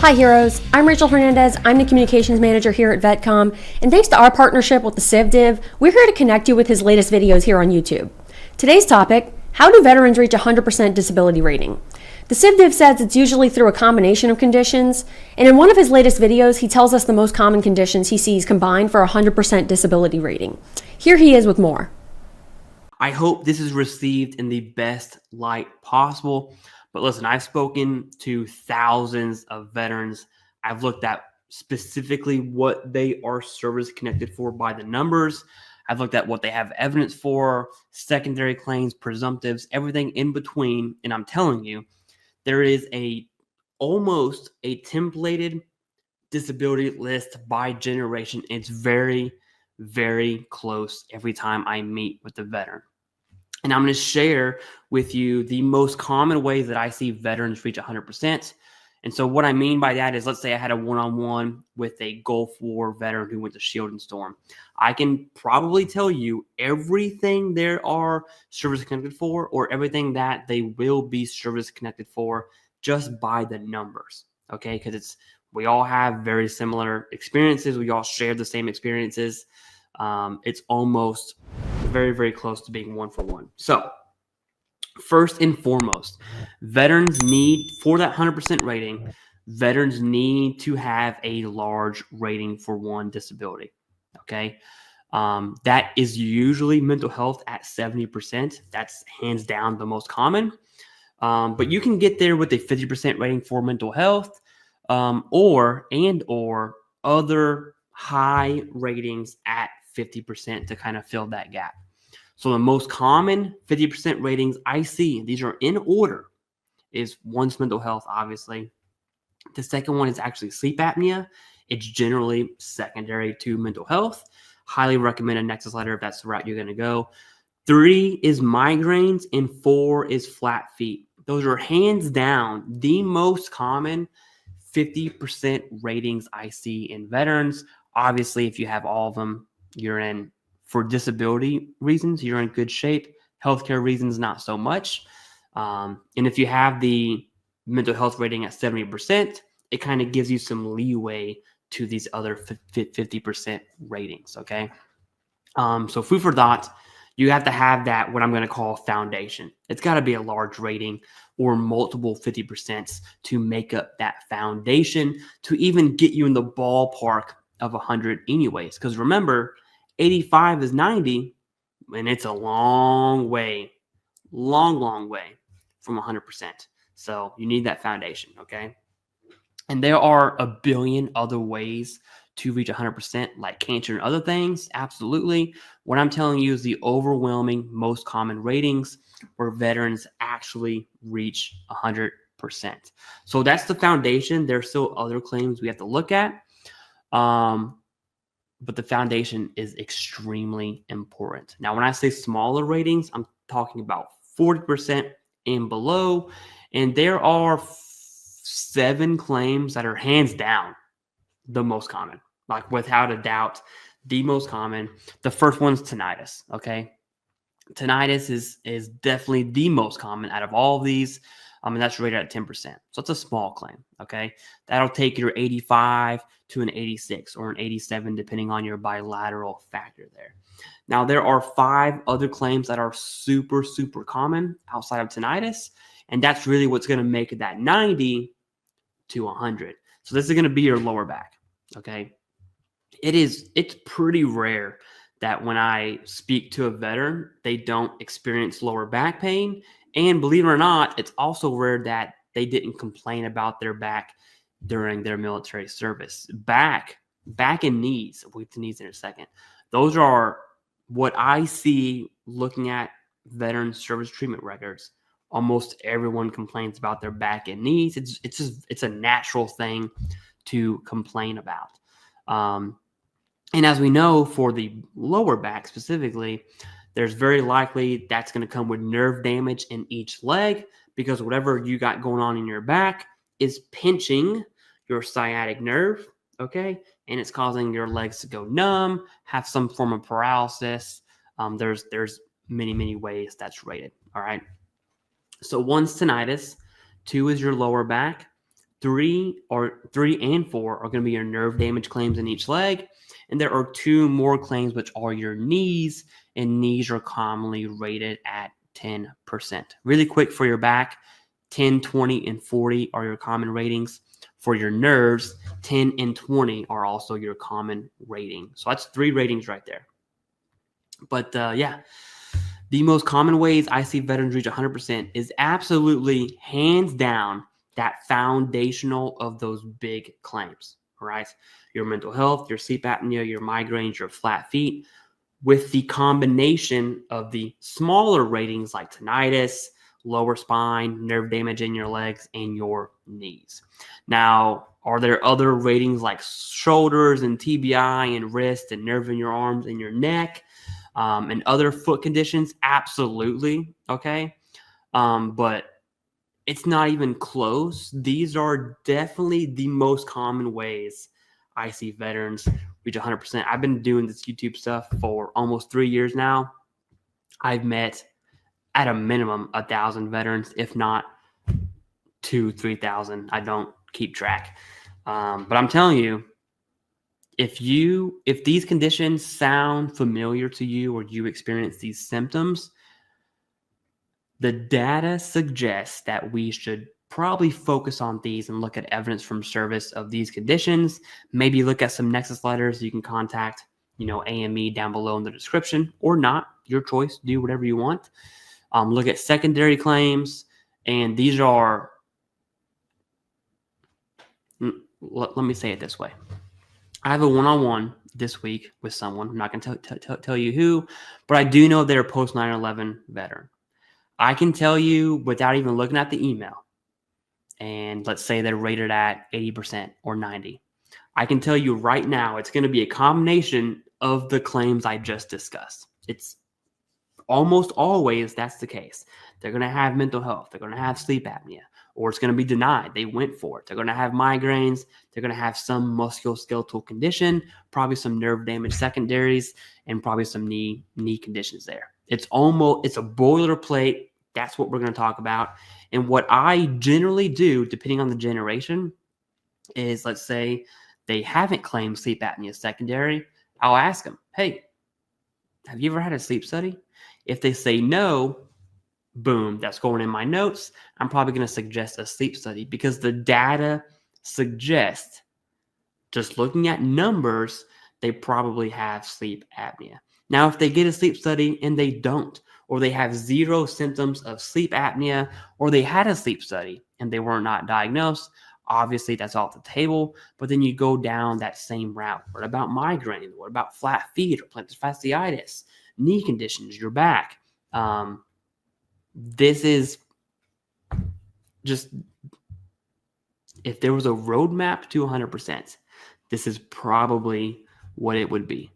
Hi heroes, I'm Rachel Hernandez. I'm the communications manager here at VetComm, and thanks to our partnership with the CivDiv, we're here to connect you with his latest videos here on YouTube. Today's topic, how do veterans reach 100% disability rating? The CivDiv says it's usually through a combination of conditions, and in one of his latest videos, he tells us the most common conditions he sees combined for 100% disability rating. Here he is with more. I hope this is received in the best light possible. But listen, I've spoken to thousands of veterans. I've looked at specifically what they are service connected for by the numbers. I've looked at what they have evidence for, secondary claims, presumptives, everything in between. And I'm telling you, there is almost a templated disability list by generation. It's very, very close every time I meet with the veteran. And I'm going to share with you the most common ways that I see veterans reach 100%. And so what I mean by that is, let's say I had a one-on-one with a Gulf War veteran who went to Shield and Storm. I can probably tell you everything there are service connected for, or everything that they will be service connected for, just by the numbers. Okay, because we all have very similar experiences. We all share the same experiences. It's almost very, very close to being one for one. So first and foremost, veterans need, for that 100% rating, veterans need to have a large rating for one disability. Okay. That is usually mental health at 70%. That's hands down the most common. But you can get there with a 50% rating for mental health, or other high ratings at 50% to kind of fill that gap. So the most common 50% ratings I see, these are in order, is one's mental health, obviously. The second one is actually sleep apnea. It's generally secondary to mental health. Highly recommend a Nexus letter if that's the route you're going to go. 3 is migraines, and 4 is flat feet. Those are hands down the most common 50% ratings I see in veterans. Obviously, if you have all of them, you're in. For disability reasons, you're in good shape. Healthcare reasons, not so much. And if you have the mental health rating at 70%, it kind of gives you some leeway to these other 50% ratings, okay? So food for thought, you have to have that, what I'm going to call foundation. It's got to be a large rating or multiple 50% to make up that foundation to even get you in the ballpark of 100 anyways. Because remember, 85 is 90, and it's a long way from 100%. So you need that foundation, okay? And there are a billion other ways to reach 100%, like cancer and other things. Absolutely. What I'm telling you is the overwhelming most common ratings where veterans actually reach 100%. So that's the foundation. There's still other claims we have to look at. But the foundation is extremely important. Now, when I say smaller ratings, I'm talking about 40% and below. And there are 7 claims that are hands down the most common, like without a doubt, the most common. The first one's tinnitus, okay? Tinnitus is definitely the most common out of all of these. And that's rated at 10%. So it's a small claim, okay? That'll take your 85 to an 86 or an 87, depending on your bilateral factor there. Now, there are 5 other claims that are super, super common outside of tinnitus, and that's really what's going to make it that 90 to 100. So this is going to be your lower back, okay? It's pretty rare that when I speak to a veteran, they don't experience lower back pain. And believe it or not, it's also rare that they didn't complain about their back during their military service. Back and knees, we'll get to knees in a second. Those are what I see looking at veteran service treatment records. Almost everyone complains about their back and knees. It's a natural thing to complain about. And as we know, for the lower back specifically, there's very likely that's going to come with nerve damage in each leg, because whatever you got going on in your back is pinching your sciatic nerve, okay? And it's causing your legs to go numb, have some form of paralysis. There's many, many ways that's rated, all right? So 1's tinnitus, 2 is your lower back, 3 and 4 are going to be your nerve damage claims in each leg. And there are 2 more claims, which are your knees, and knees are commonly rated at 10%. Really quick for your back, 10, 20, and 40 are your common ratings. For your nerves, 10 and 20 are also your common rating. So that's 3 ratings right there. But yeah, the most common ways I see veterans reach 100% is absolutely hands down that foundational of those big claims, right? Your mental health, your sleep apnea, your migraines, your flat feet, with the combination of the smaller ratings like tinnitus, lower spine, nerve damage in your legs, and your knees. Now, are there other ratings like shoulders and TBI and wrist and nerve in your arms and your neck and other foot conditions? Absolutely. Okay. But it's not even close. These are definitely the most common ways I see veterans reach 100%. I've been doing this YouTube stuff for almost 3 years now. I've met at a minimum 1,000 veterans, if not 3,000. I don't keep track. But I'm telling you, if these conditions sound familiar to you or you experience these symptoms, the data suggests that we should probably focus on these and look at evidence from service of these conditions. Maybe look at some Nexus letters. You can contact, AME down below in the description, or not. Your choice. Do whatever you want. Look at secondary claims, and these are. Let me say it this way. I have a one-on-one this week with someone. I'm not going to tell you who, but I do know they're a post 9/11 veteran. I can tell you without even looking at the email, and let's say they're rated at 80% or 90. I can tell you right now it's going to be a combination of the claims I just discussed. It's almost always that's the case. They're going to have mental health. They're going to have sleep apnea, or it's going to be denied. They went for it. They're going to have migraines. They're going to have some musculoskeletal condition, probably some nerve damage secondaries, and probably some knee conditions there. It's a boilerplate. That's what we're going to talk about. And what I generally do, depending on the generation, is let's say they haven't claimed sleep apnea secondary. I'll ask them, hey, have you ever had a sleep study? If they say no, boom, that's going in my notes. I'm probably going to suggest a sleep study because the data suggests, just looking at numbers, they probably have sleep apnea. Now, if they get a sleep study and they don't, or they have 0 symptoms of sleep apnea, or they had a sleep study and they were not diagnosed, obviously that's off the table. But then you go down that same route. What about migraine? What about flat feet or plantar fasciitis, knee conditions, your back? This is just, if there was a roadmap to 100%, this is probably what it would be.